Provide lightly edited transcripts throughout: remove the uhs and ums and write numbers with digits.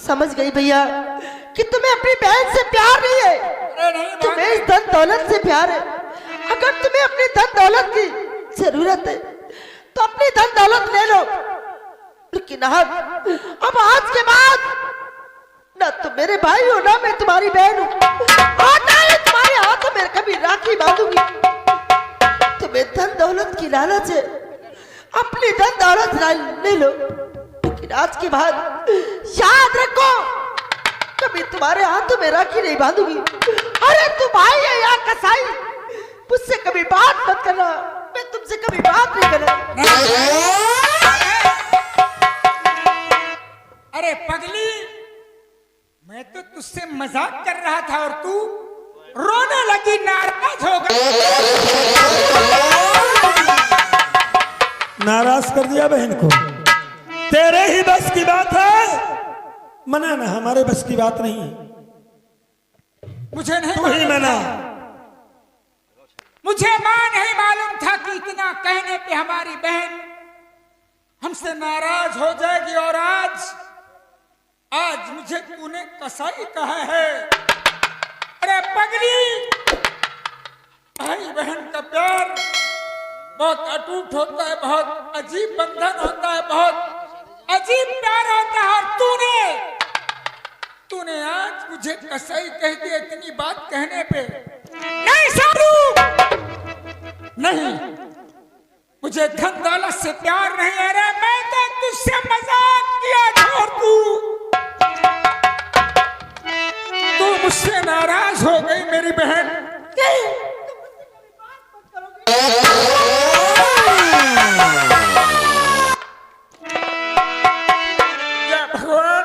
समझ गई भैया कि तुम्हें अपनी बहन से प्यार नहीं है, तुम्हें इस धन दौलत से प्यार है। अगर तुम्हें अपनी धन दौलत की जरूरत है तो अपनी धन दौलत ले लो, लेकिन अब आज के बाद ना तुम मेरे भाई हो ना मैं तुम्हारी बहन हूँ, और ना ही तुम्हारे हाथों में कभी राखी बांधूंगी। तुम्हें धन दौलत की लालच है, अपनी धन दौलत ले लो, लेकिन आज के बाद याद रखो कभी तुम्हारे हाथों में राखी नहीं बांधूंगी। अरे तू भाई है या कसाई, मुझसे कभी बात मत करना, मैं तुमसे कभी बात नहीं करना। अरे पगली, मैं तो तुझसे मजाक कर रहा था और तू रोने लगी, नाराज हो गई। नाराज कर दिया बहन को? तेरे ही बस की बात है, मना ना, हमारे बस की बात नहीं है। मुझे नहीं, तू ही मना। मुझे मां नहीं मालूम था कि इतना कहने पे हमारी बहन हमसे नाराज हो जाएगी, और आज मुझे तूने कसाई कहा है। अरे पगली, भाई बहन का प्यार बहुत अटूट होता है, बहुत अजीब बंधन होता है, बहुत अजीब प्यार होता है, और तूने आज मुझे कसाई कह दिया इतनी बात कहने पे। नहीं सारू, नहीं, मुझे धन दौलत से प्यार नहीं है रे, मैं तो तुझसे मजाक किया था, तू मुझसे नाराज हो गई मेरी बहन। या भगवान,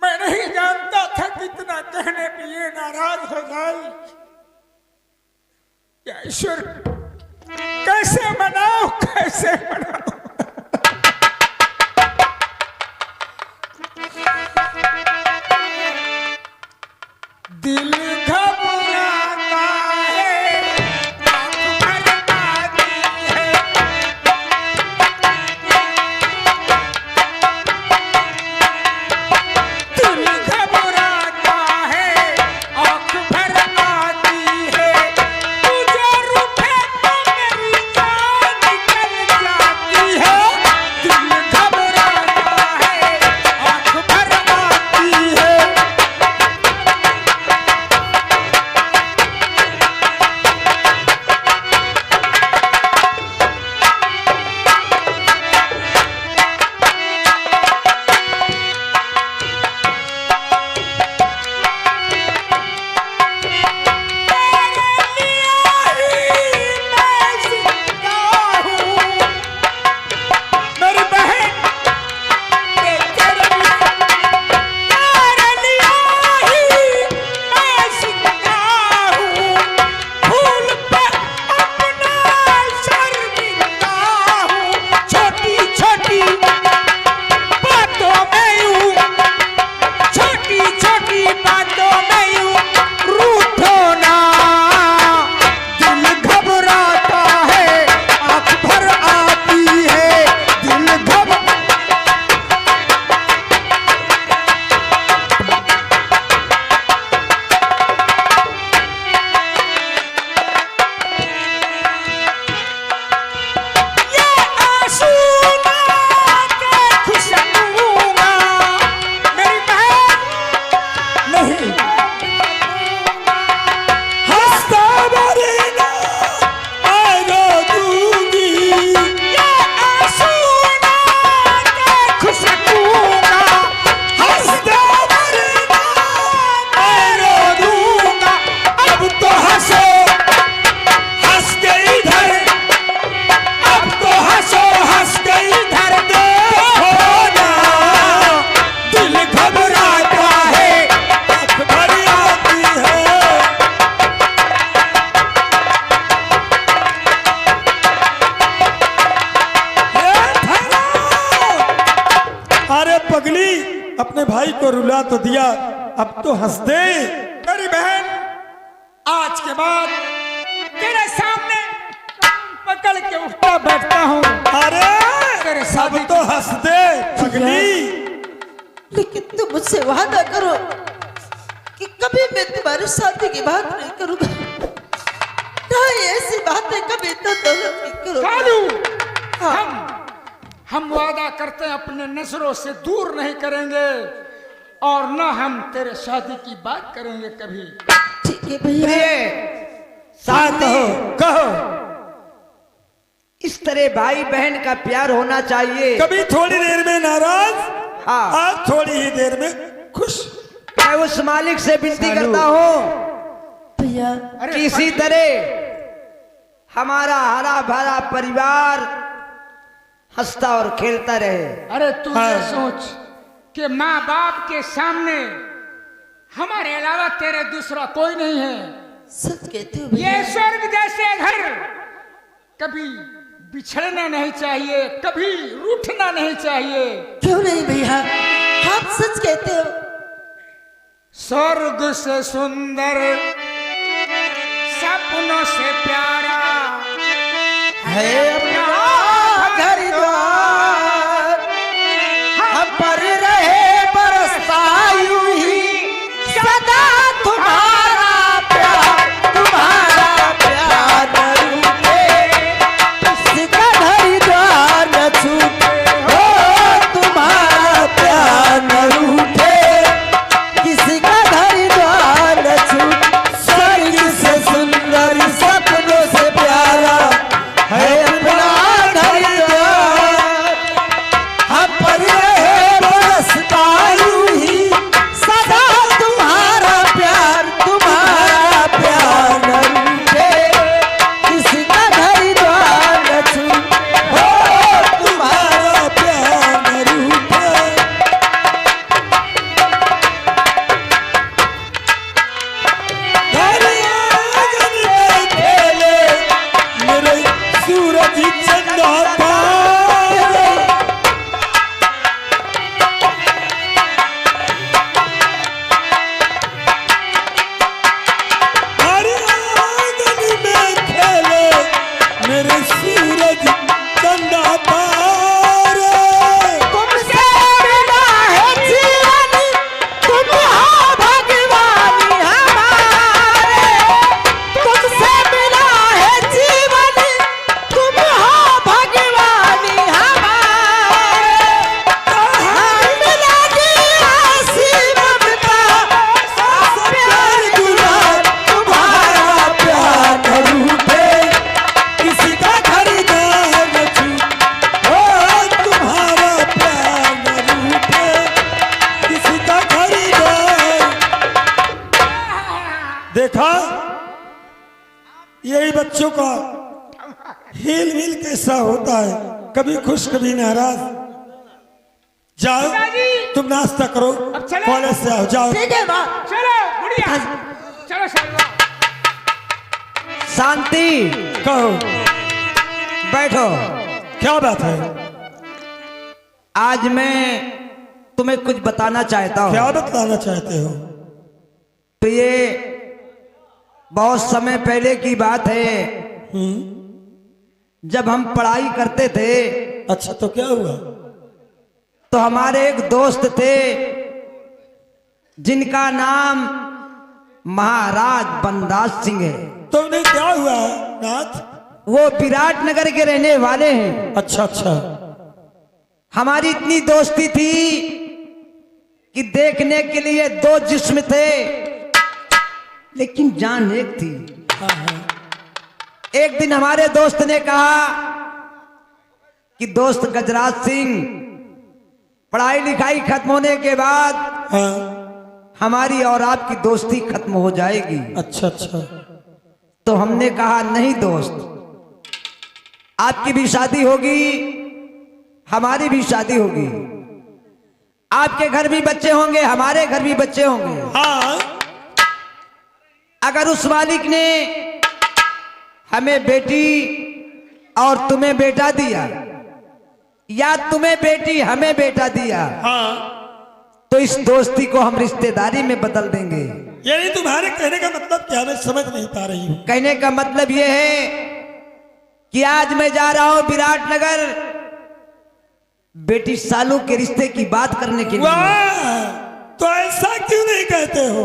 मैं नहीं जानता था कितना कहने पे ये नाराज हो जाए। क्या ईश्वर, कैसे मनाओ, कैसे मनाओ। दिल घबराता है, आँख भरमाती है, दिल घबराता है, आँख भरमाती है, तुझे रूठे तो मेरी जान निकल जाती है। दिल घबराता है, आँख भरमाती है। अपने भाई को रुला तो दिया, अब तो हंस दे। मेरी बहन, आज के बाद तेरे सामने पकड़ के उठता बैठता हूँ। अरे शादी तो हंस दे पगली। लेकिन तुम मुझसे वादा करो कि कभी मैं तुम्हारी शादी की बात नहीं करूंगा, ना ही ऐसी बातें कभी तो दौलत की करूंगा। सालू, हाँ। हम वादा करते हैं अपने नजरों से दूर नहीं करेंगे और न हम तेरे शादी की बात करेंगे कभी। ठीक है भैया। हाँ कहो कहो। इस तरह भाई बहन का प्यार होना चाहिए। कभी थोड़ी देर में नाराज, हाँ। आज थोड़ी ही देर में खुश। मैं उस मालिक से विनती करता हूँ भैया कि इसी तरह हमारा हरा भरा परिवार हंसता और खेलता रहे। अरे तू हाँ। ये सोच कि माँ बाप के सामने हमारे अलावा तेरे दूसरा कोई नहीं है। सच कहते हो ये भैया। स्वर्ग जैसे घर कभी बिछड़ना नहीं चाहिए, कभी रूठना नहीं चाहिए। क्यों नहीं भैया, आप सच कहते हो। स्वर्ग से सुंदर सपनों से प्यारा है अपना घर द्वार, हम पर रहे बरसता यूं ही सदा तुम्हारा प्यार न रूठे, किसका घर द्वार न छूटे हो, तुम्हारा प्यार न रूठे, किसका घर द्वार न छूटे। स्वर्ग से सुंदर सपनों से प्यारा है अपना घर द्वार, हम पर रहे बरसता यूं ही सदा तुम्हारा प्यार न रूठे, किसका घर द्वार न छूटे हो, तुम्हारा प्यार न रूठे। मेरे सूरज चंदा तारे, हर आंगन में खेले मेरे सूरज चंदा तारे। तुमसे मिला है जीवन, तुम हो भगवान हमारे, तुमसे मिला है जीवन, तुम हो भगवान हमारे, मिला दिया ममता प्यार दुलार, तुम्हारा प्यार न रूठे, किसी का खरीदार न छूटे हो, तुम्हारा प्यार न रूठे, किसी का खरीदार। देखा, यही बच्चों का हिल मिल कैसा होता है, कभी खुश कभी नाराज। जाओ तुम नाश्ता करो, अब चले। कॉलेज से आओ, जाओ। ठीक है माँ। चलो बुढ़िया, चलो सालू। शांति, कहो बैठो। क्या बात है, आज मैं तुम्हें कुछ बताना चाहता क्या हूँ। बताना चाहते हो? तो ये बहुत समय पहले की बात है, जब हम पढ़ाई करते थे अच्छा तो क्या हुआ? तो हमारे एक दोस्त थे जिनका नाम महाराज बनदास सिंह है। तो उन्हें क्या हुआ नाथ? वो विराटनगर के रहने वाले हैं। अच्छा अच्छा। हमारी इतनी दोस्ती थी कि देखने के लिए दो जिस्म थे लेकिन जान एक थी। हाँ हाँ। एक दिन हमारे दोस्त ने कहा कि दोस्त गजराज सिंह, पढ़ाई लिखाई खत्म होने के बाद हाँ। हमारी और आपकी दोस्ती खत्म हो जाएगी। अच्छा अच्छा। तो हमने कहा नहीं दोस्त, आपकी भी शादी होगी, हमारी भी शादी होगी, आपके घर भी बच्चे होंगे, हमारे घर भी बच्चे होंगे। हाँ। अगर उस मालिक ने हमें बेटी और तुम्हें बेटा दिया या तुम्हें बेटी हमें बेटा दिया, हाँ। तो इस दोस्ती को हम रिश्तेदारी में बदल देंगे। यानी तुम्हारे कहने का मतलब क्या, मैं समझ नहीं पा रही हूँ। कहने का मतलब यह है कि आज मैं जा रहा हूं विराटनगर बेटी सालू के रिश्ते की बात करने के लिए। वाह, तो ऐसा क्यों नहीं कहते हो?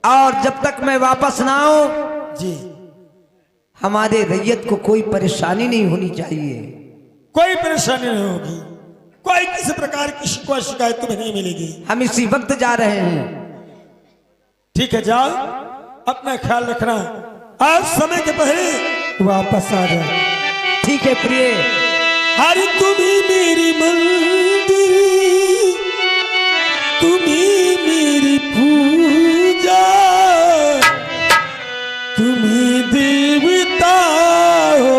और जब तक मैं वापस ना आऊं जी, हमारे रैयत को कोई परेशानी नहीं होनी चाहिए। कोई परेशानी नहीं होगी, कोई किसी प्रकार की शिकवा शिकायत तुम्हें नहीं मिलेगी। हम इसी वक्त जा रहे हैं। ठीक है, जाओ, अपना ख्याल रखना, आज समय के पहले वापस आ जाओ। ठीक है प्रिय। हर तुम्ही मेरी मंदिर, तुम्ही मेरी पूजा, तुम्ही देवता हो,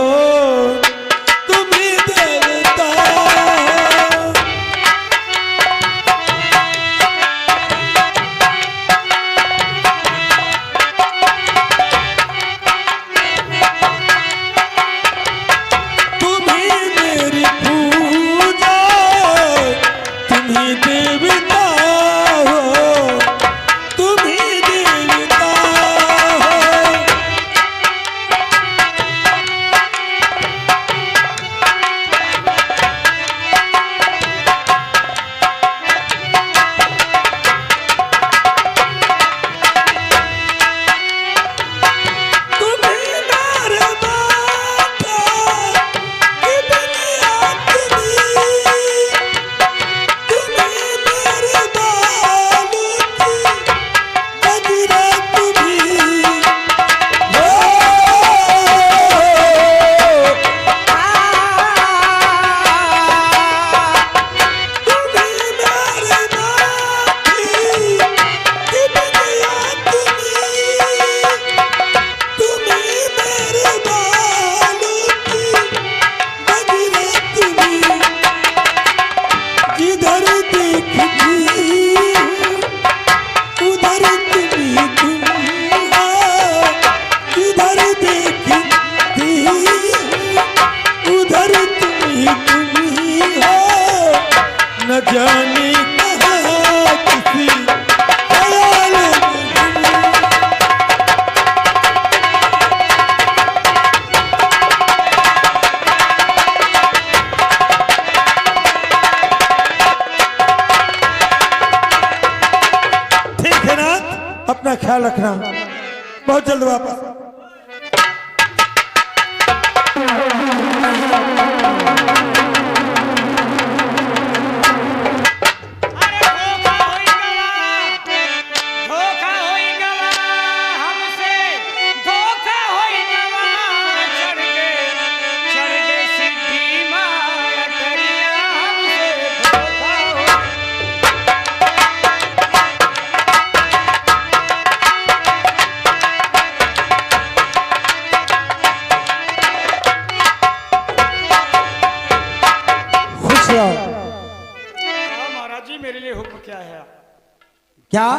तुम्ही देवता। तुम्ही मेरी पूजा, तुम्ही देवता हो, तुम्ही देवता हो। तुम्ही मेरे माता की दुनिया, तुम्ही मेरे बालू की बगिरा, तुम्ही तुम्ही मेरे माती की दुनिया, तुम्ही मेरे बालू की बगिरा, तुम्ही जिधर देखती उधर तुम्ही तुम हो, जिधर देखती उधर तुम्ही हो, न जाने कहाँ किसी ख्याल में ठीक है ना, अपना ख्याल रखना, बहुत जल्द वापस। अरे धोखा होई गवा हमसे, धोखा होई गवा, चढ़ गए सिद्धि माया टरिया, हमसे धोखा होई। खुश रहो। महाराज जी, मेरे लिए हुक्म क्या है? क्या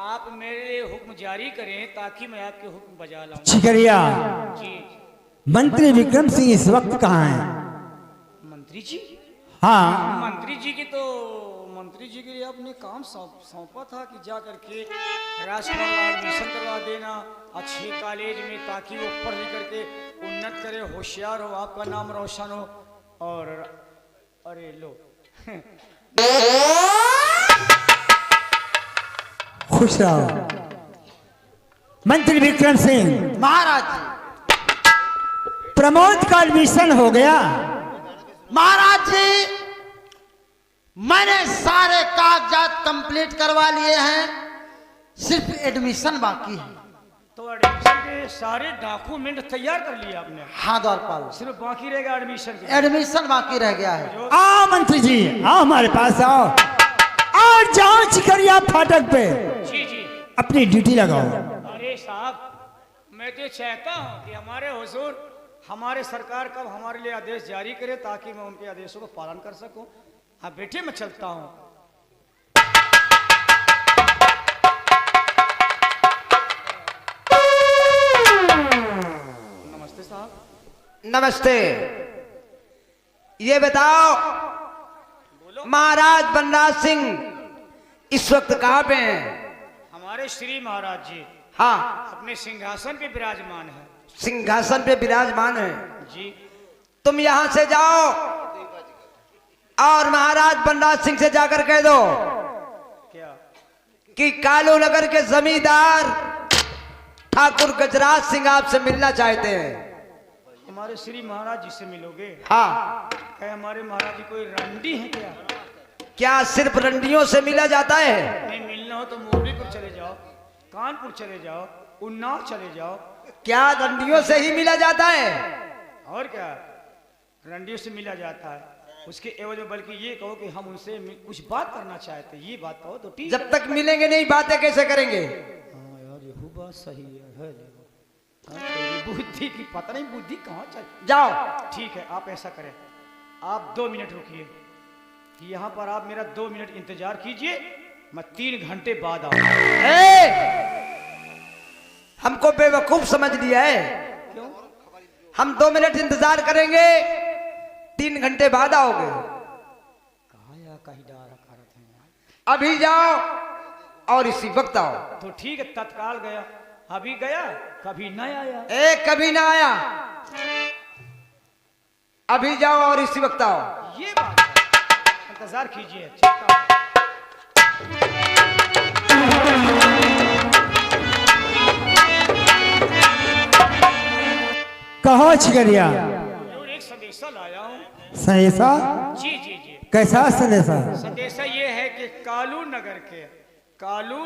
आप मेरे लिए हुक्म जारी करें ताकि मैं आपके हुक्म बजा लाऊं। छिकरिया, जी। मंत्री विक्रम सिंह इस वक्त कहाँ है? मंत्री जी? हाँ, मंत्री जी के लिए आपने काम सौंपा था कि जा करके राजकुमार का एडमिशन करवा देना अच्छे कॉलेज में, ताकि वो पढ़ लिख करके उन्नत करे, होशियार हो, आपका नाम रोशन हो। और अरे लो खुश रहो। मंत्री विक्रम सिंह, महाराज जी, प्रमोद का एडमिशन हो गया? महाराज जी, मैंने सारे कागजात कंप्लीट करवा लिए हैं, सिर्फ एडमिशन बाकी है। तो एडमिशन के सारे डॉक्यूमेंट तैयार कर लिए आपने? हाँ द्वारपाल, सिर्फ बाकी रहेगा एडमिशन के। एडमिशन बाकी रह गया है। आओ मंत्री जी, आओ हमारे पास आओ, और जाओ चिकरिया फाटक पे जी जी। अपनी ड्यूटी लगाओ। अरे साहब, मैं तो चाहता हूँ कि हमारे हुजूर, हमारे सरकार कब हमारे लिए आदेश जारी करे ताकि मैं उनके आदेशों का पालन कर सकूं। हाँ बेटे, मैं चलता हूँ। नमस्ते साहब। नमस्ते। ये बताओ, महाराज बनराज सिंह इस वक्त कहाँ पे हैं? हमारे श्री महाराज जी हाँ, अपने सिंहासन पे विराजमान है। सिंहासन पे विराजमान है। जी। तुम यहाँ से जाओ और महाराज बनराज सिंह से जाकर कह दो क्या? कि कालू नगर के जमींदार ठाकुर गजराज सिंह आपसे मिलना चाहते हैं। हमारे श्री महाराज जी से मिलोगे? हाँ। क्या हमारे महाराज जी कोई रंडी है क्या? क्या सिर्फ रंडियों से मिला जाता है? नहीं, मिलना हो तो मोरबीपुर चले जाओ, कानपुर चले जाओ, उन्नाव चले जाओ। क्या रंडियों से ही मिला जाता है? और क्या, रंडियों से मिला जाता है। उसके एवज में बल्कि ये कहो कि हम उनसे कुछ बात करना चाहते हैं, ये बात कहो तो ठीक। जब तक मिलेंगे नहीं बातें कैसे करेंगे? हाँ यार, ये बात सही है। बुद्धि की पता नहीं, बुद्धि कहाँ चल। जाओ। ठीक है, आप ऐसा करें, आप 2 मिनट रुकिए यहाँ पर, आप मेरा 2 मिनट इंतजार कीजिए, मैं 3 घंटे बाद आऊंगा। हमको बेवकूफ समझ लिया है? क्यों? हम 2 मिनट इंतजार करेंगे, 3 घंटे बाद आओगे। कहा या कहीं डारा करते हैं। अभी जाओ और इसी वक्त आओ। तो ठीक है, तत्काल गया, अभी गया, कभी न आया। कभी ना आया। अभी जाओ और इसी वक्त आओ। ये बात है, इंतजार कीजिए। कहो छिगरिया? एक संदेशा लाया हूँ। संदेशा? जी जी जी। कैसा संदेशा? संदेशा ये है कि कालू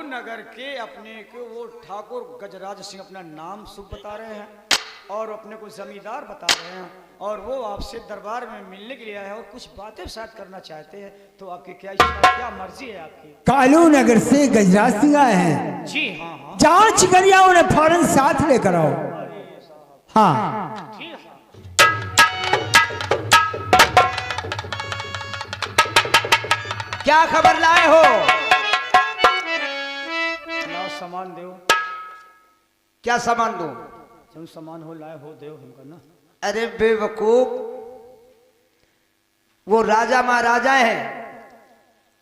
नगर के अपने को वो ठाकुर गजराज सिंह अपना नाम शुभ बता रहे हैं और अपने को जमींदार बता रहे हैं, और वो आपसे दरबार में मिलने के लिए आए हैं और कुछ बातें शायद करना चाहते हैं। तो आपकी क्या इच्छा, क्या मर्जी है आपकी? कालू नगर से गजराज सिंह आए हैं? जी हाँ हाँ। जाओ छिगरिया, उन्हें फौरन साथ लेकर आओ। हाँ। ठीक है। क्या खबर लाए हो? लाओ सामान दो। क्या सामान दो? जो सामान हो लाए हो दो हमको ना। अरे बेवकूफ, वो राजा महाराजा हैं,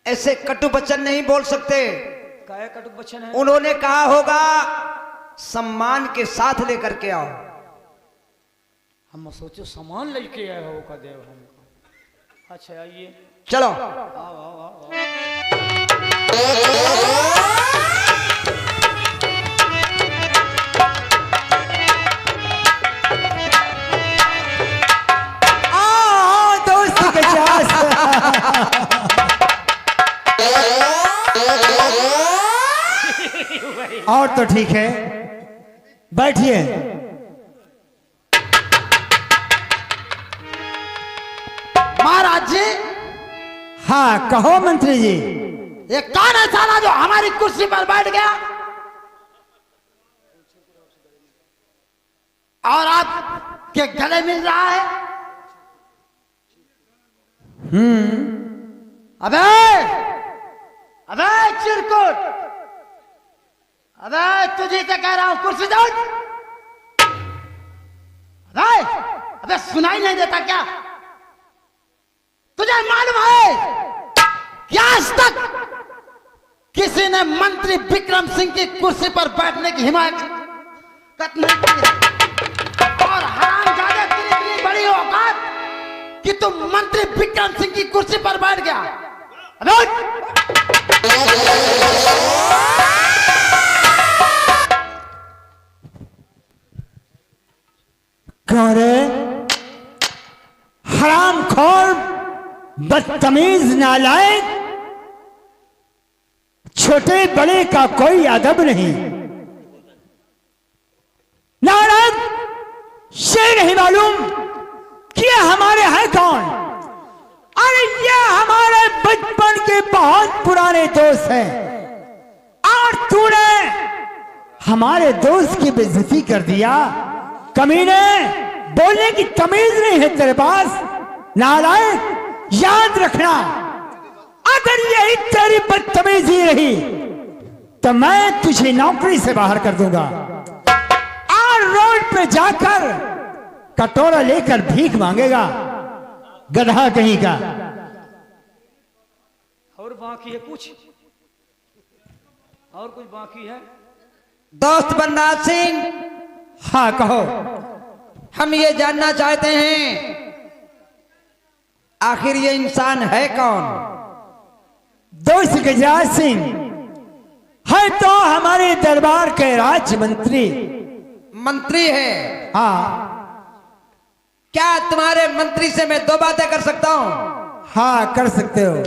ऐसे कटु वचन नहीं बोल सकते। क्या कटु वचन है? उन्होंने कहा होगा सम्मान के साथ लेकर के आओ। हम सोचो सामान लेके आए हो का देव हमको। अच्छा आइए, चलो। आओ आओ आओ। दोस्त गजराज। और तो ठीक है, बैठिए। महाराज जी। हाँ कहो मंत्री जी। ये कौन है साला जो हमारी कुर्सी पर बैठ गया और आपके गले मिल रहा है? अबे अबे चिरकुट, अबे तुझे तो कह रहा हूं कुर्सी दो। अबे सुनाई नहीं देता क्या? तुझे मालूम है क्या आज तक किसी ने मंत्री विक्रम सिंह की कुर्सी पर बैठने की हिमाकत नहीं की है? और हरामजादे तेरी इतनी बड़ी औकात कि तू मंत्री विक्रम सिंह की कुर्सी पर बैठ गया। अबे कौन रे? हरामखोर, बदतमीज, नालायक, छोटे बड़े का कोई अदब नहीं। नारायण से नहीं मालूम कि ये हमारे हैं कौन? अरे ये हमारे बचपन के बहुत पुराने दोस्त हैं, और तूने हमारे दोस्त की बेइज्जती कर दिया। कमीने, बोलने की तमीज नहीं है तेरे पास। नालायक, याद रखना, अगर यही तेरी बदतमीजी रही तो मैं तुझे नौकरी से बाहर कर दूंगा और रोड पे जाकर कटोरा लेकर भीख मांगेगा, गधा कहीं का। और बाकी है कुछ? और कुछ बाकी है? दोस्त बनराज सिंह, हाँ कहो। हम ये जानना चाहते हैं आखिर ये इंसान है कौन? दोस्त गजराज सिंह है तो हमारे दरबार के राज्य मंत्री। मंत्री है? हाँ क्या तुम्हारे मंत्री से मैं दो बातें कर सकता हूं? हाँ कर सकते हो।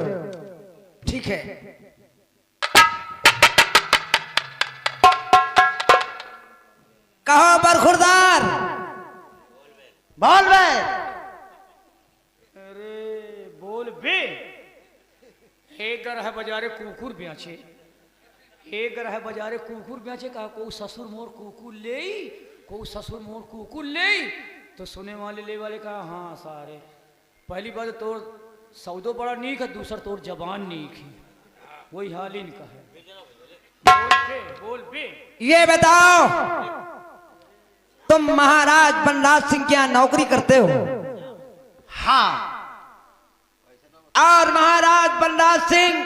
ठीक है। कहो बरखुरदार। बोल बे। अरे बोल बे। हे गरह बाजारे कुकुर ब्याचे, हे गरह बाजारे कुकुर ब्याचे। कहा को ससुर मोर कुकुर ले, को ससुर मोर कुकुर ले। तो सुने वाले ले वाले कहा हाँ सारे, पहली बात तोर सौदो बड़ा नीक है, दूसरा तोर जबान नीक है। वही हाल इनका है। बोल बे, बोल बे। ये बताओ तुम महाराज बनराज सिंह के यहाँ नौकरी करते हो? हाँ। और महाराज बनराज सिंह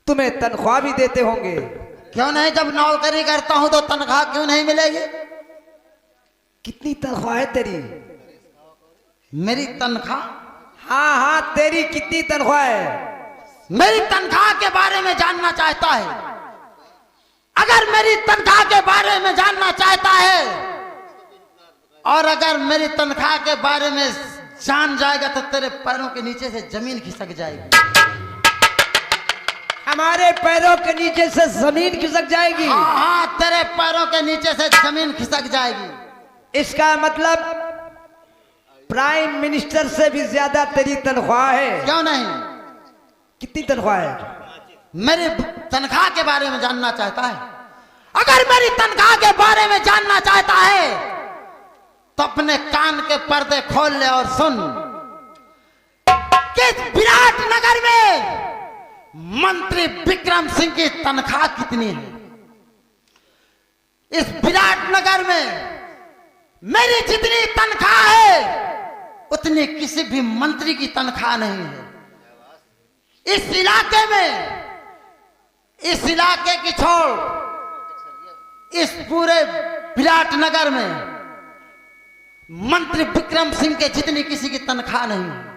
तुम्हें तनख्वाह भी देते होंगे? क्यों नहीं, जब नौकरी करता हूं तो तनख्वाह क्यों नहीं मिलेगी? कितनी तनख्वाह है तेरी? मेरी तनख्वाह? हाँ हाँ तेरी कितनी तनख्वाह है? मेरी तनख्वाह के बारे में जानना चाहता है? अगर मेरी तनख्वाह के बारे में जानना चाहता है और अगर मेरी तनख्वाह के बारे में जान जाएगा तो तेरे पैरों के नीचे से जमीन खिसक जाएगी। हमारे पैरों के नीचे से जमीन खिसक जाएगी? हाँ हाँ, तेरे पैरों के नीचे से जमीन खिसक जाएगी। इसका मतलब प्राइम मिनिस्टर से भी ज्यादा तेरी तनख्वाह है? क्यों नहीं। कितनी तनख्वाह है? मेरी तनख्वाह के बारे में जानना चाहता है? अगर मेरी तनख्वाह के बारे में जानना चाहता है तो अपने कान के पर्दे खोल ले और सुन कि विराट नगर में मंत्री विक्रम सिंह की तनख्वाह कितनी है। इस विराट नगर में मेरी जितनी तनख्वाह है उतनी किसी भी मंत्री की तनख्वाह नहीं है। इस इलाके में, इस इलाके की छोड़ इस पूरे विराट नगर में मंत्री विक्रम सिंह के जितनी किसी की तनख्वाह नहीं है।